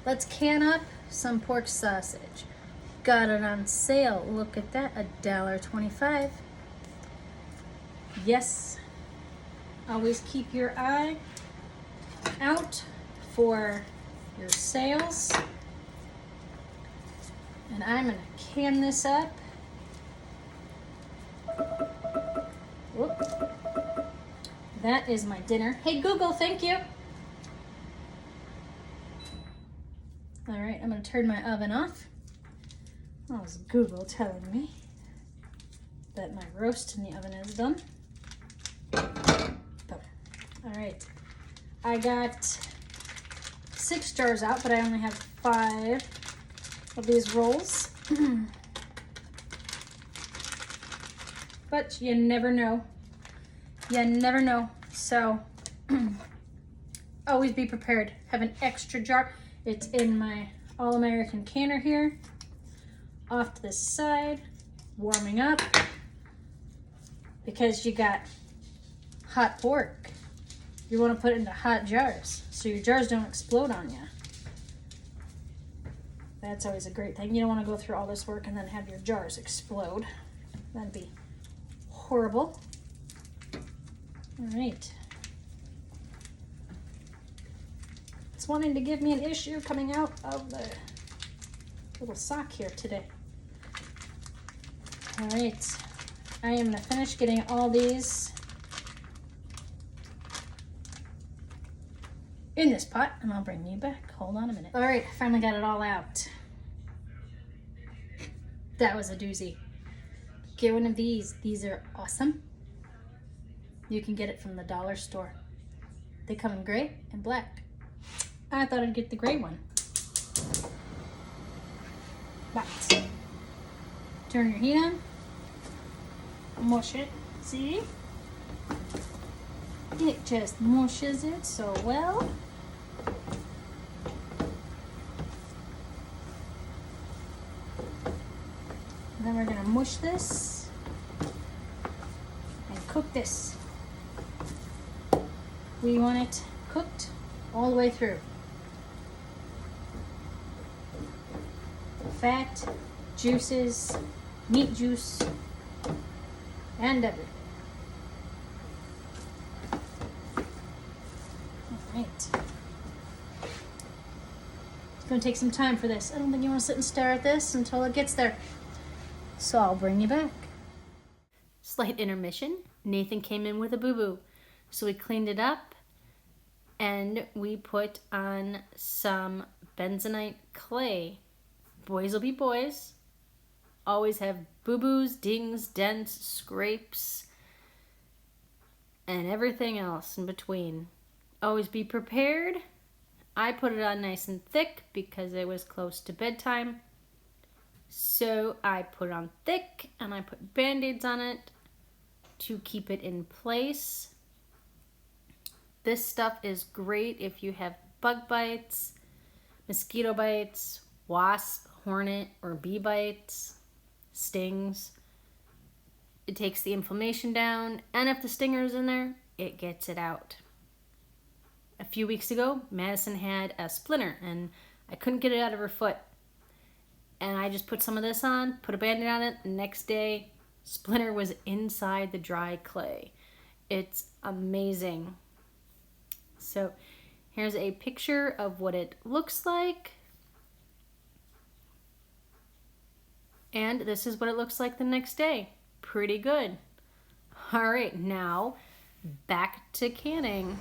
Let's can up some pork sausage. Got it on sale. Look at that, $1.25. Yes, always keep your eye out for your sales. And I'm gonna can this up. Whoop. That is my dinner. Hey Google, thank you. All right, I'm gonna turn my oven off. That was Google telling me that my roast in the oven is done. All right, I got 6 jars out, but I only have 5 of these rolls. But you never know. You never know. So always be prepared. Have an extra jar. It's in my All-American canner here. Off to the side, warming up. Because you got hot pork. You want to put it into hot jars so your jars don't explode on you. That's always a great thing. You don't want to go through all this work and then have your jars explode. That'd be horrible. All right. It's wanting to give me an issue coming out of the little sock here today. All right. I am gonna finish getting all these in this pot and I'll bring you back. Hold on a minute. All right, I finally got it all out. That was a doozy. Get one of these. These are awesome. You can get it from the dollar store. They come in gray and black. I thought I'd get the gray one. But turn your heat on. Mush it. See? It just mushes it so well. Then we're gonna mush this and cook this. We want it cooked all the way through. Fat, juices, meat juice, and everything. All right. It's gonna take some time for this. I don't think you wanna sit and stare at this until it gets there. So I'll bring you back. Slight intermission. Nathan came in with a boo-boo. So we cleaned it up and we put on some bentonite clay. Boys will be boys. Always have boo-boos, dings, dents, scrapes, and everything else in between. Always be prepared. I put it on nice and thick because it was close to bedtime. So I put it on thick and I put Band-Aids on it to keep it in place. This stuff is great if you have bug bites, mosquito bites, wasp, hornet, or bee bites, stings. It takes the inflammation down, and if the stinger is in there, it gets it out. A few weeks ago, Madison had a splinter and I couldn't get it out of her foot. And I just put some of this on, put a Band-Aid on it, and next day, splinter was inside the dry clay. It's amazing. So here's a picture of what it looks like. And this is what it looks like the next day. Pretty good. All right, now back to canning.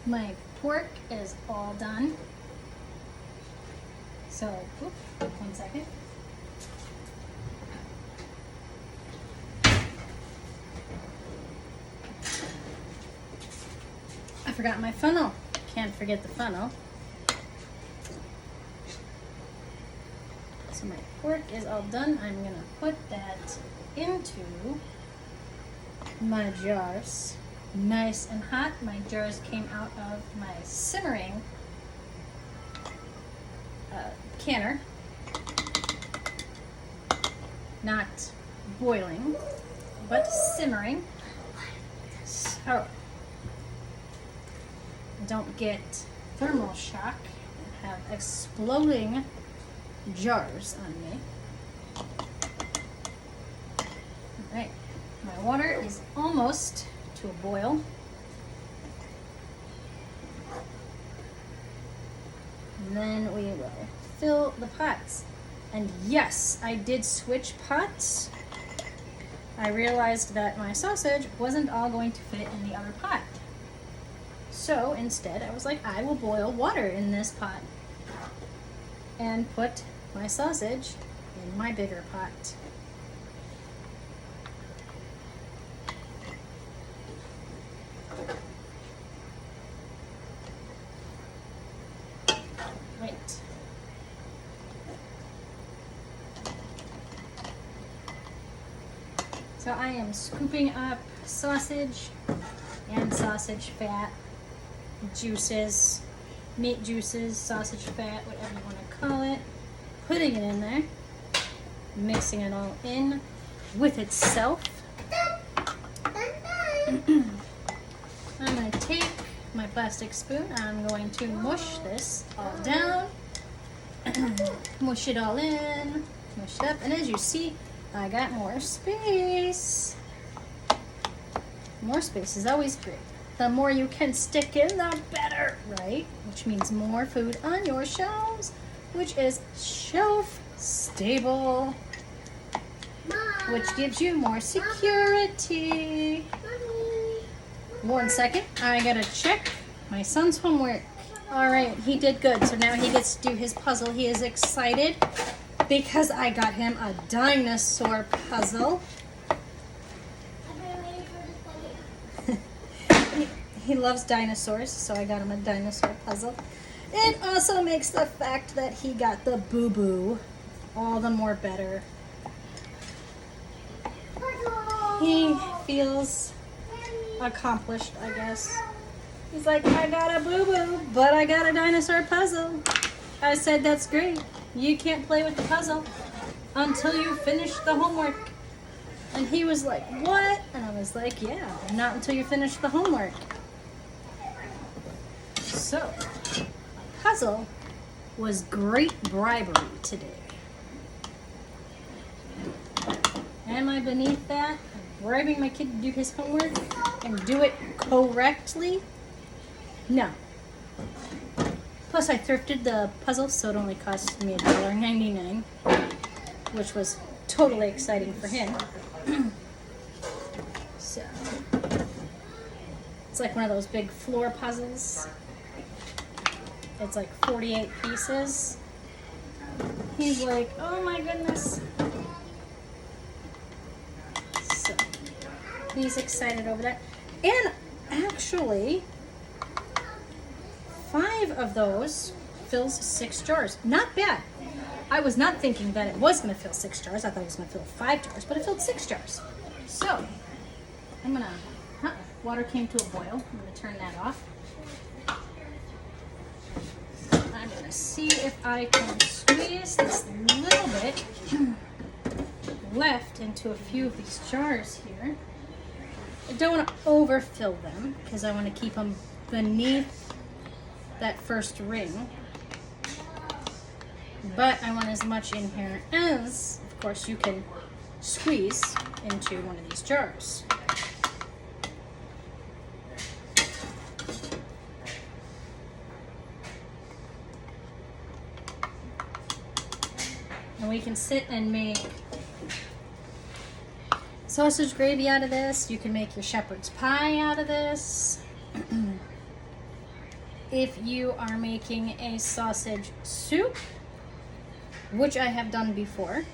My pork is all done. So, 1 second. I forgot my funnel. Can't forget the funnel. So my pork is all done. I'm gonna put that into my jars. Nice and hot. My jars came out of my simmering canner. Not boiling, but simmering. So don't get thermal shock and have exploding jars on me. Alright, my water is almost to a boil. And then we will fill the pots. And yes, I did switch pots. I realized that my sausage wasn't all going to fit in the other pot. So instead, I was like, I will boil water in this pot and put my sausage in my bigger pot. Right. So I am scooping up sausage and sausage fat, juices, meat juices, sausage fat, whatever you want to call it, putting it in there, mixing it all in with itself. I'm going to take my plastic spoon, I'm going to mush this all down, mush it all in, mush it up, and as you see, I got more space. More space is always great. The more you can stick in, the better, right? Which means more food on your shelves, which is shelf stable, which gives you more security. Mommy. 1 second, I gotta check my son's homework. All right, he did good. So now he gets to do his puzzle. He is excited because I got him a dinosaur puzzle. He loves dinosaurs, so I got him a dinosaur puzzle. It also makes the fact that he got the boo-boo all the more better. He feels accomplished, I guess. He's like, I got a boo-boo, but I got a dinosaur puzzle. I said, that's great. You can't play with the puzzle until you finish the homework. And he was like, what? And I was like, yeah, not until you finish the homework. So, puzzle was great bribery today. Am I beneath that? Bribing my kid to do his homework and do it correctly? No. Plus, I thrifted the puzzle, so it only cost me $1.99, which was totally exciting for him. So, it's like one of those big floor puzzles. It's like 48 pieces. He's like, oh my goodness. So, he's excited over that. And actually, 5 of those fills 6 jars. Not bad. I was not thinking that it was going to fill 6 jars. I thought it was going to fill 5 jars, but it filled 6 jars. So, I'm going to, water came to a boil. I'm going to turn that off. I'm going to see if I can squeeze this little bit left into a few of these jars here. I don't want to overfill them because I want to keep them beneath that first ring. But I want as much in here as, of course, you can squeeze into one of these jars. And we can sit and make sausage gravy out of this. You can make your shepherd's pie out of this. If you are making a sausage soup, which I have done before,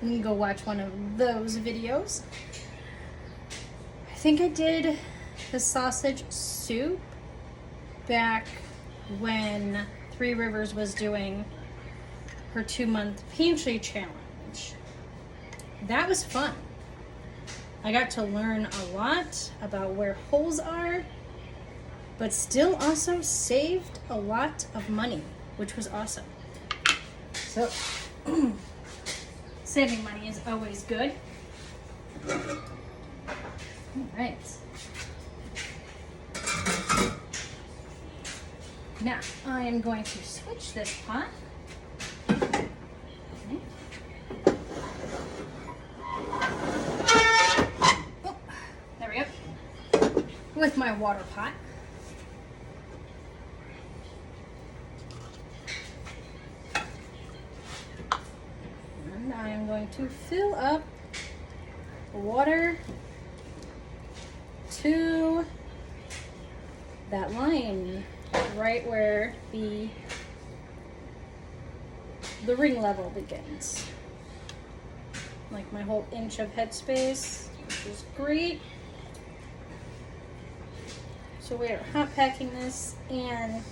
you can go watch one of those videos. I think I did the sausage soup back when Three Rivers was doing her 2-month pantry challenge. That was fun. I got to learn a lot about where holes are, but still also saved a lot of money, which was awesome. So, saving money is always good. All right. Now, I am going to switch this pot. Okay. Oh, there we go. With my water pot. And I am going to fill up water to that line right where the ring level begins. Like my whole inch of headspace, which is great. So we are hot packing this and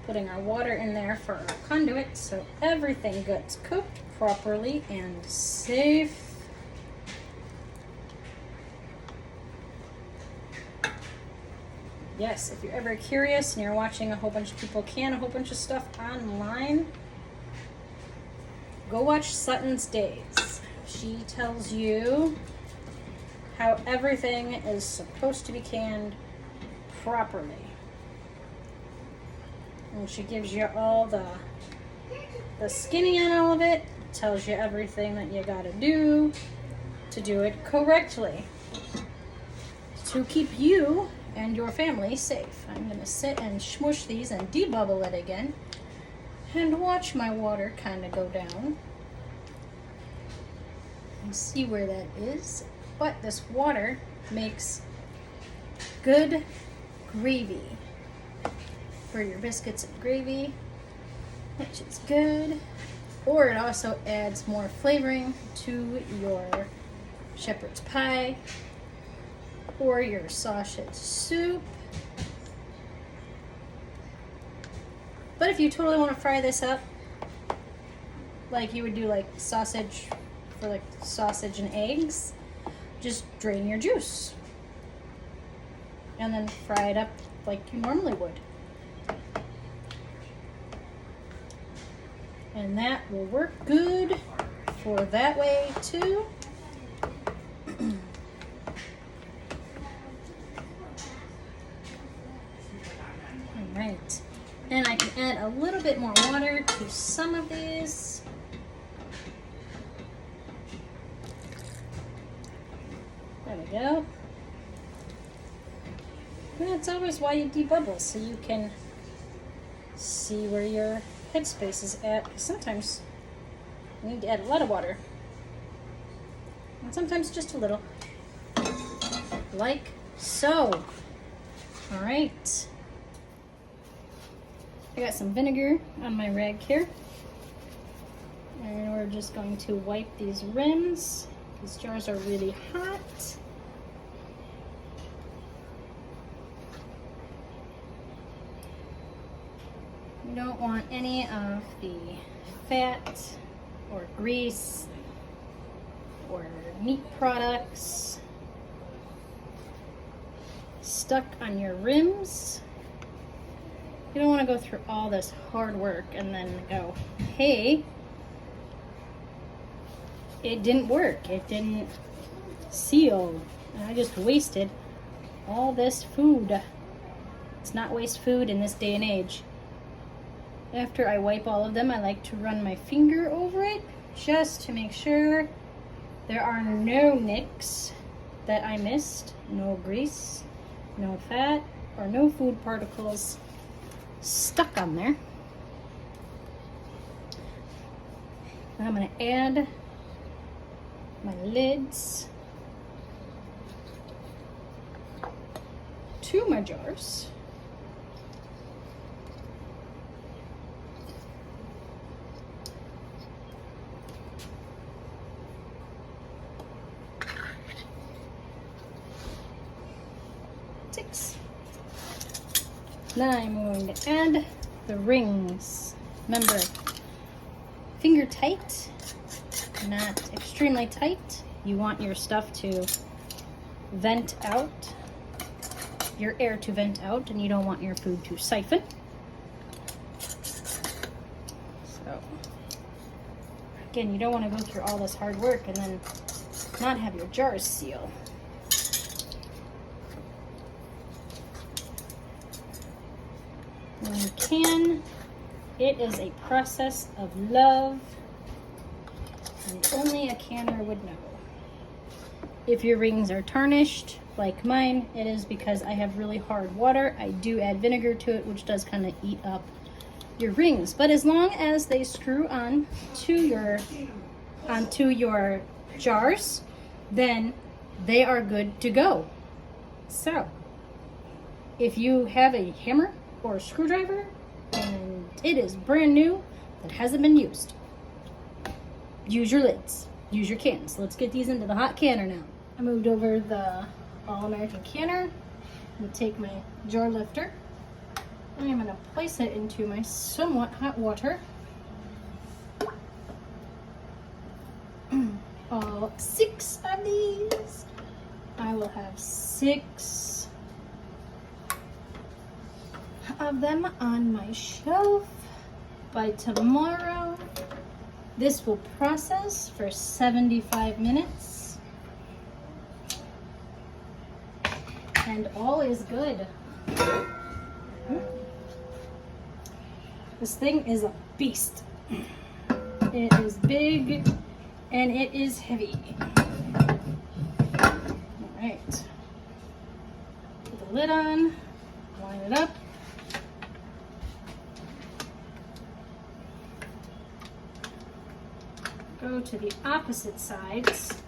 putting our water in there for our conduit so everything gets cooked properly and safe. Yes, if you're ever curious and you're watching a whole bunch of people can a whole bunch of stuff online, go watch Sutton's Days. She tells you how everything is supposed to be canned properly. And she gives you all the skinny on all of it, tells you everything that you gotta do to do it correctly to keep you and your family safe. I'm gonna sit and smush these and debubble it again and watch my water kind of go down and see where that is. But this water makes good gravy for your biscuits and gravy, which is good. Or it also adds more flavoring to your shepherd's pie or your sausage soup. But if you totally want to fry this up, like you would do like sausage for like sausage and eggs, just drain your juice and then fry it up like you normally would. And that will work good for that way too. Alright, and I can add a little bit more water to some of these. There we go. And that's always why you debubble, so you can see where your headspace is at. Because sometimes you need to add a lot of water, and sometimes just a little, like so. All right, I got some vinegar on my rag here, and we're just going to wipe these rims. These jars are really hot. You don't want any of the fat or grease or meat products stuck on your rims. You don't want to go through all this hard work and then go, hey, it didn't work, it didn't seal, and I just wasted all this food. Let's not waste food in this day and age. After I wipe all of them, I like to run my finger over it just to make sure there are no nicks that I missed, no grease, no fat, or no food particles stuck on there. Now I'm going to add my lids to my jars. Then I'm going to add the rings. Remember, finger tight, not extremely tight. You want your stuff to vent out, your air to vent out, and you don't want your food to siphon. So, again, you don't want to go through all this hard work and then not have your jars seal. when you can. It is a process of love, and only a canner would know. If your rings are tarnished, like mine, it is because I have really hard water. I do add vinegar to it, which does kind of eat up your rings. But as long as they screw on to onto your jars, then they are good to go. So, if you have a hammer or a screwdriver and it is brand new that hasn't been used, use your lids, use your cans. Let's get these into the hot canner now. I moved over the All-American canner. I'm going to take my jar lifter. I am going to place it into my somewhat hot water. All 6 of these. I will have 6 of them on my shelf by tomorrow. This will process for 75 minutes. And all is good. This thing is a beast. It is big and it is heavy. Alright. Put the lid on, line it up. Go to the opposite sides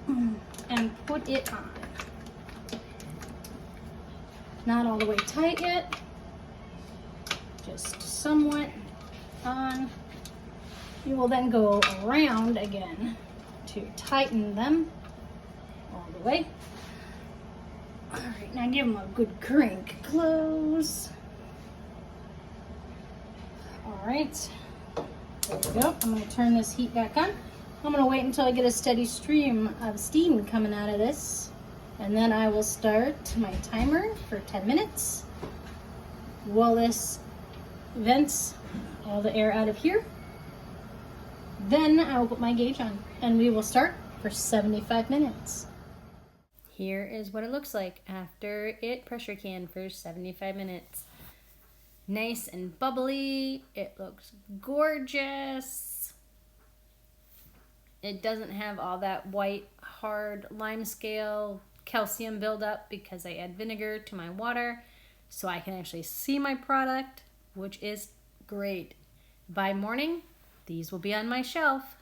and put it on. Not all the way tight yet, just somewhat on. You will then go around again to tighten them all the way. All right, now give them a good crank close. All right, there we go. I'm going to turn this heat back on. I'm going to wait until I get a steady stream of steam coming out of this, and then I will start my timer for 10 minutes while this vents all the air out of here. Then I will put my gauge on and we will start for 75 minutes. Here is what it looks like after it pressure canned for 75 minutes. Nice and bubbly. It looks gorgeous. It doesn't have all that white, hard lime scale calcium buildup because I add vinegar to my water so I can actually see my product, which is great. By morning, these will be on my shelf.